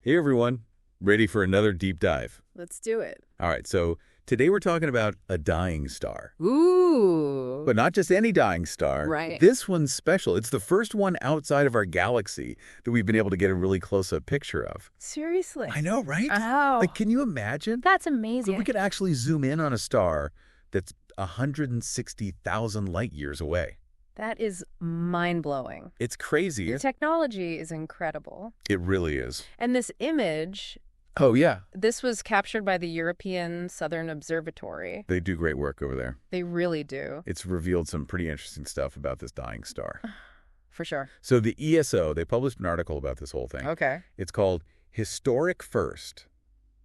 Hey everyone, ready for another deep dive? Let's do it. All right, so today we're talking about a dying star. Ooh. But not just any dying star. Right. This one's special. It's the first one outside of our galaxy that we've been able to get a really close-up picture of. Seriously? I know, right? Oh. Like, can you imagine? That's So amazing. we could actually zoom in on a star that's 160,000 light years away. That is mind-blowing. It's crazy. The technology is incredible. It really is. And this image, Oh, yeah. this was captured by the European Southern Observatory. They do great work over there. They really do. It's revealed some pretty interesting stuff about this dying star. For sure. So the ESO, they published an article about this whole thing. Okay. It's called Historic First,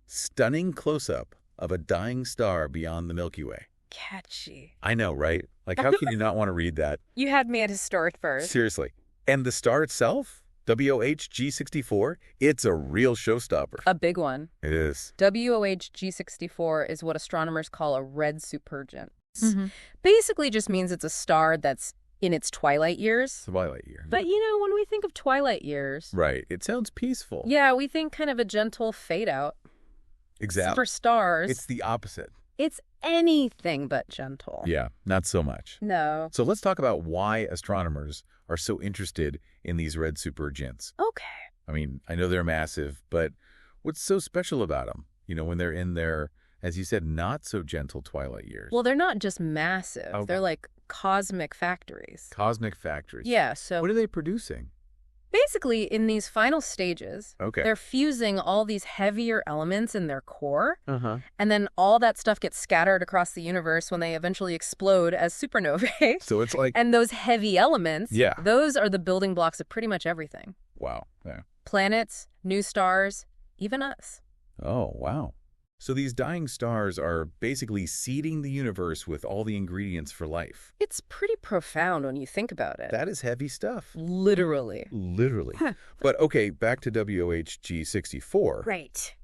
Stunning Close-Up of a Dying Star Beyond the Milky Way. Catchy. I know, right? Like, how can you not want to read that? You had me at historic first. Seriously. And the star itself, WOH G64, it's a real showstopper. A big one. It is. WOH G64 is what astronomers call a red supergiant. Basically just means it's a star that's in its twilight years. Twilight year. But, when we think of twilight years, Right. It sounds peaceful. yeah, we think kind of a gentle fade out. Exactly. For stars, It's the opposite. it's anything but gentle. Yeah, not so much. No. So let's talk about why astronomers are so interested in these red supergiants. Okay. I mean, I know they're massive, but what's so special about them? When they're in their, as you said, not so gentle twilight years. Well, they're not just massive. Okay. They're like cosmic factories. Cosmic factories. Yeah, so What are they producing? basically in these final stages, Okay. they're fusing all these heavier elements in their core, Uh-huh. and then all that stuff gets scattered across the universe when they eventually explode as supernovae. So it's like, And those heavy elements, Yeah. those are the building blocks of pretty much everything. wow. Yeah. Planets, new stars, even us. Oh, wow. So these dying stars are basically seeding the universe with all the ingredients for life. It's pretty profound when you think about it. That is heavy stuff. Literally. Literally. But okay, back to WOH G64. Right.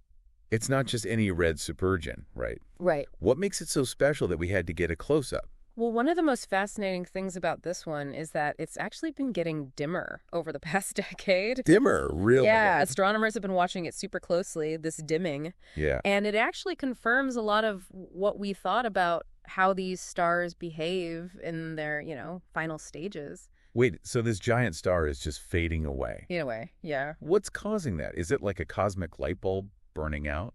It's not just any red supergiant, right? Right. What makes it so special that we had to get a close-up? Well, one of the most fascinating things about this one is that it's actually been getting dimmer over the past decade. Dimmer, really? Yeah, astronomers have been watching it super closely, this dimming. Yeah. And it actually confirms a lot of what we thought about how these stars behave in their, final stages. Wait, so this giant star is just fading away. In a way, yeah. What's causing that? Is it like a cosmic light bulb burning out?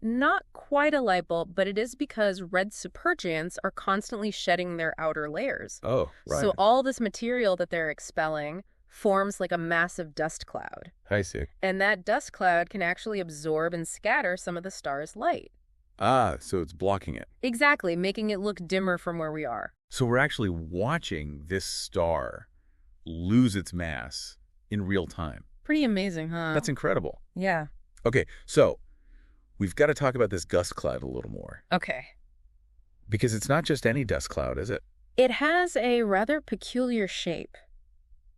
Not quite a light bulb, but it is because red supergiants are constantly shedding their outer layers. Oh, right. So all this material that they're expelling forms like a massive dust cloud. I see. And that dust cloud can actually absorb and scatter some of the star's light. Ah, so it's blocking it. Exactly, making it look dimmer from where we are. So we're actually watching this star lose its mass in real time. Pretty amazing, huh? That's incredible. Yeah. Okay, so we've got to talk about this dust cloud a little more. Okay. Because it's not just any dust cloud, is it? It has a rather peculiar shape.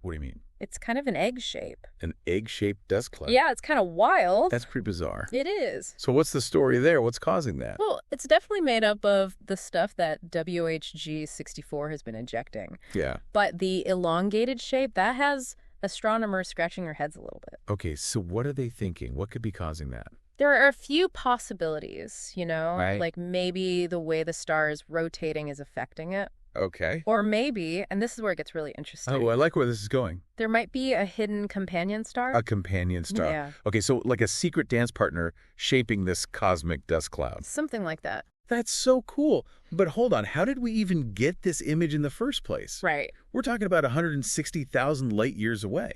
What do you mean? It's kind of an egg shape. An egg-shaped dust cloud? Yeah, it's kind of wild. That's pretty bizarre. It is. So what's the story there? What's causing that? Well, it's definitely made up of the stuff that WOH G64 has been injecting. Yeah. But the elongated shape, that has astronomers scratching their heads a little bit. Okay, so what are they thinking? What could be causing that? There are a few possibilities, Right. Like maybe the way the star is rotating is affecting it. Okay. Or maybe, and this is where it gets really interesting, Oh, I like where this is going. there might be a hidden companion star. A companion star. Yeah. Okay, so like a secret dance partner shaping this cosmic dust cloud. Something like that. That's so cool. But hold on, how did we even get this image in the first place? Right. We're talking about 160,000 light years away.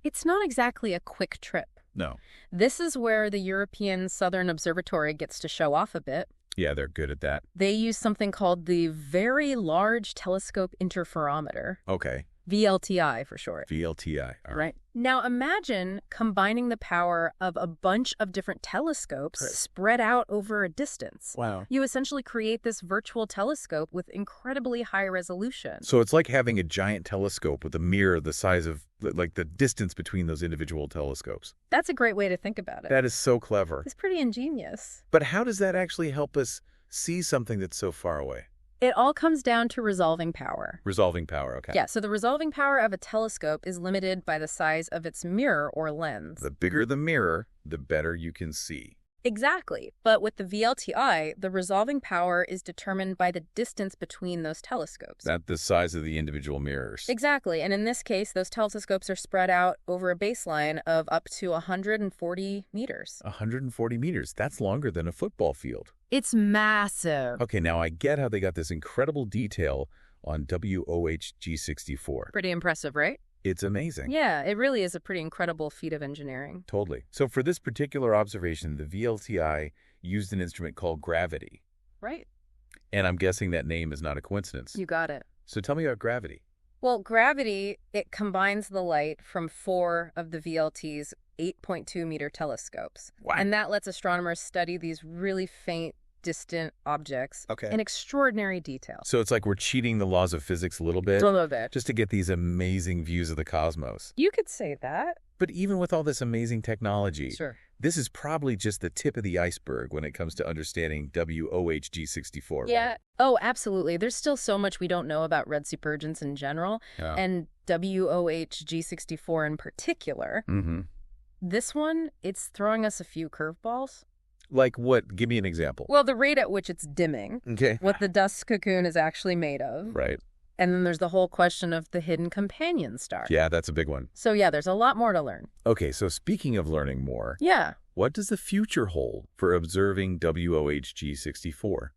It's not exactly a quick trip. No. This is where the European Southern Observatory gets to show off a bit. Yeah, they're good at that. They use something called the Very Large Telescope Interferometer, Okay. VLTI for short. VLTI. All Right. Now imagine combining the power of a bunch of different telescopes Right. spread out over a distance. Wow. You essentially create this virtual telescope with incredibly high resolution. So it's like having a giant telescope with a mirror the size of, like, the distance between those individual telescopes. That's a great way to think about it. That is so clever. It's pretty ingenious. But how does that actually help us see something that's so far away? It all comes down to resolving power. Resolving power, okay. Yeah, so the resolving power of a telescope is limited by the size of its mirror or lens. The bigger the mirror, the better you can see. Exactly. But with the VLTI, the resolving power is determined by the distance between those telescopes. Not the size of the individual mirrors. Exactly. And in this case, those telescopes are spread out over a baseline of up to 140 meters. 140 meters. That's longer than a football field. It's massive. Okay, now I get how they got this incredible detail on WOH G64. Pretty impressive, right? It's amazing. Yeah, it really is a pretty incredible feat of engineering. Totally. So for this particular observation, the VLTI used an instrument called gravity. Right. And I'm guessing that name is not a coincidence. You got it. So tell me about gravity. Well, gravity, it combines the light from 4 of the VLT's 8.2-meter telescopes. Wow. And that lets astronomers study these really faint, distant objects in extraordinary detail. So it's like we're cheating the laws of physics a little bit. A little bit. Just to get these amazing views of the cosmos. You could say that. But even with all this amazing technology, Sure. this is probably just the tip of the iceberg when it comes to understanding WOH G64. Yeah. Right? Oh, absolutely. There's still so much we don't know about red supergiants in general, and WOH G64 in particular. Mm-hmm. This one, it's throwing us a few curveballs. Like what? Give me an example. Well, the rate at which it's dimming, Okay. what the dust cocoon is actually made of. Right. And then there's the whole question of the hidden companion star. Yeah, that's a big one. So yeah, there's a lot more to learn. Okay, so speaking of learning more, Yeah. what does the future hold for observing WOH G64?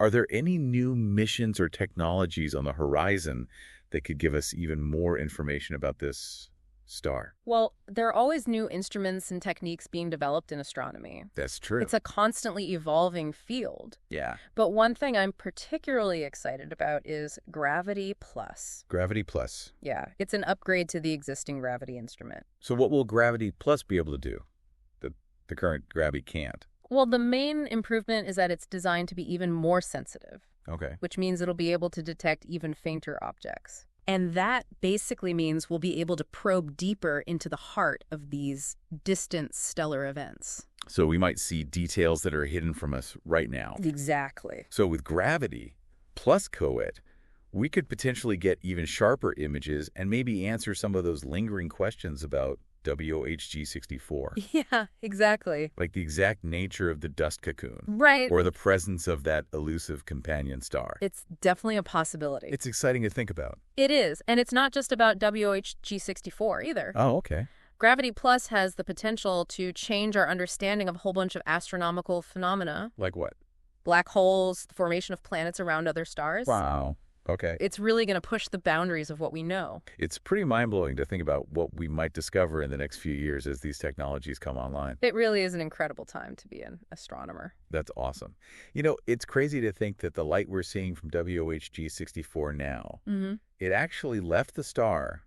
Are there any new missions or technologies on the horizon that could give us even more information about this star? Well, there are always new instruments and techniques being developed in astronomy. That's true. It's a constantly evolving field. Yeah. But one thing I'm particularly excited about is Gravity Plus. Gravity Plus. Yeah, it's an upgrade to the existing gravity instrument. So what will Gravity Plus be able to do that the current Gravity can't? Well, the main improvement is that it's designed to be even more sensitive, Okay. which means it'll be able to detect even fainter objects. And that basically means we'll be able to probe deeper into the heart of these distant stellar events. So we might see details that are hidden from us right now. Exactly. So with Gravity plus COET, we could potentially get even sharper images and maybe answer some of those lingering questions about WOH G64. Yeah, exactly. Like the exact nature of the dust cocoon. Right. Or the presence of that elusive companion star. It's definitely a possibility. It's exciting to think about. It is. And it's not just about WOH G64 either. Oh, okay. Gravity Plus has the potential to change our understanding of a whole bunch of astronomical phenomena. Like what? Black holes, the formation of planets around other stars. Wow. Okay. It's really going to push the boundaries of what we know. It's pretty mind-blowing to think about what we might discover in the next few years as these technologies come online. It really is an incredible time to be an astronomer. That's awesome. You know, it's crazy to think that the light we're seeing from WOH G64 now, it actually left the star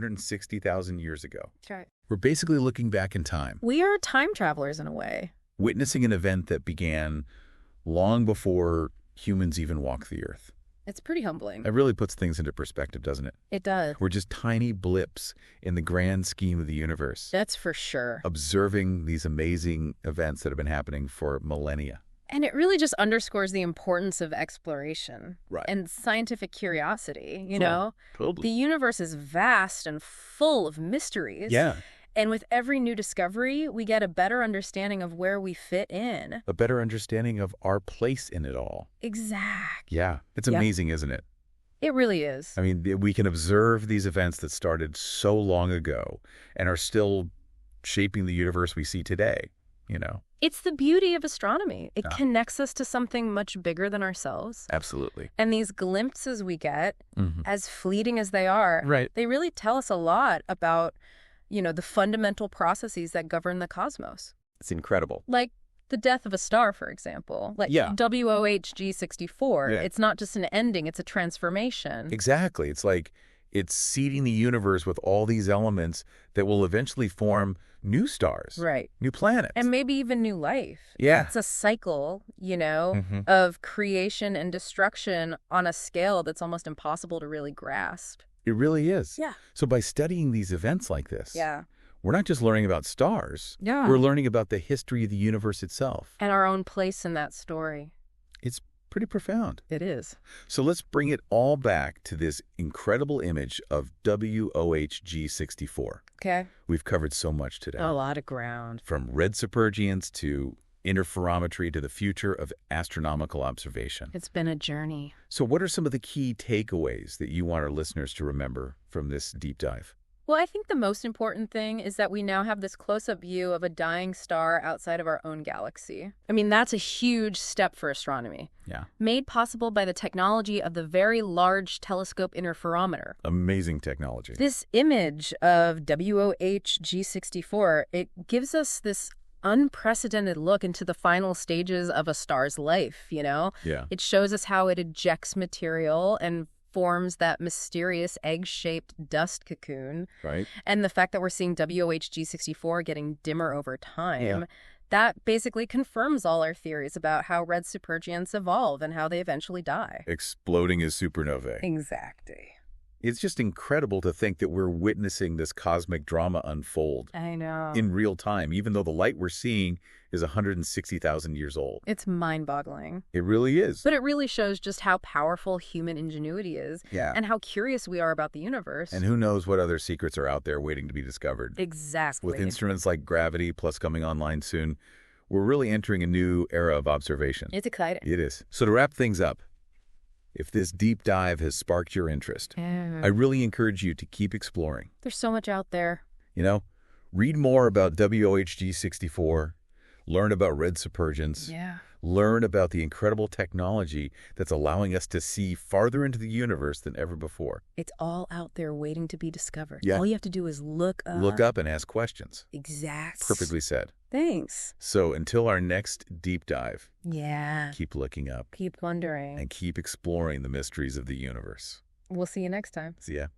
160,000 years ago. That's right. We're basically looking back in time, We are time travelers in a way. witnessing an event that began long before humans even walked the Earth. It's pretty humbling. It really puts things into perspective, doesn't it? It does. We're just tiny blips in the grand scheme of the universe, That's for sure. observing these amazing events that have been happening for millennia. And it really just underscores the importance of exploration Right. and scientific curiosity, you Sure. know? Totally. The universe is vast and full of mysteries. Yeah. And with every new discovery, we get a better understanding of where we fit in. A better understanding of our place in it all. Exactly. Yeah. It's Yep. amazing, isn't it? It really is. I mean, we can observe these events that started so long ago and are still shaping the universe we see today, you know? It's the beauty of astronomy. It Yeah. connects us to something much bigger than ourselves. Absolutely. And these glimpses we get, as fleeting as they are, Right. they really tell us a lot about, you know, the fundamental processes that govern the cosmos. It's incredible. Like the death of a star, for example. Like Yeah. WOH G64. Yeah. It's not just an ending, it's a transformation. Exactly. It's like it's seeding the universe with all these elements that will eventually form new stars, Right. new planets. And maybe even new life. Yeah. It's a cycle, you know, Mhm. of creation and destruction on a scale that's almost impossible to really grasp. It really is. Yeah. So by studying these events like this, Yeah. we're not just learning about stars. Yeah. We're learning about the history of the universe itself. And our own place in that story. It's Pretty profound. It is. So let's bring it all back to this incredible image of WOH G64. Okay. We've covered so much today. A lot of ground. From red supergiants to interferometry to the future of astronomical observation. It's been a journey. So what are some of the key takeaways that you want our listeners to remember from this deep dive? Well, I think the most important thing is that we now have this close-up view of a dying star outside of our own galaxy. I mean, that's a huge step for astronomy. Yeah. Made possible by the technology of the Very Large Telescope Interferometer. Amazing technology. This image of WOH G64, it gives us this unprecedented look into the final stages of a star's life, you know? Yeah. It shows us how it ejects material and forms that mysterious egg-shaped dust cocoon. Right. And the fact that we're seeing WOH G64 getting dimmer over time, that basically confirms all our theories about how red supergiants evolve and how they eventually die. Exploding as supernovae. Exactly. It's just incredible to think that we're witnessing this cosmic drama unfold I know. in real time, even though the light we're seeing is 160,000 years old. It's mind-boggling. It really is. But it really shows just how powerful human ingenuity is and how curious we are about the universe. And who knows what other secrets are out there waiting to be discovered. Exactly. With instruments like gravity plus coming online soon, we're really entering a new era of observation. It's exciting. It is. So to wrap things up, if this deep dive has sparked your interest, I really encourage you to keep exploring. There's so much out there. You know, read more about WOH G64, learn about red supergiants, learn about the incredible technology that's allowing us to see farther into the universe than ever before. It's all out there waiting to be discovered. Yeah. All you have to do is look up. Look up and ask questions. Exactly. Perfectly said. Thanks. So until our next deep dive, Yeah. keep looking up Keep wondering. and keep exploring the mysteries of the universe. We'll see you next time. See ya.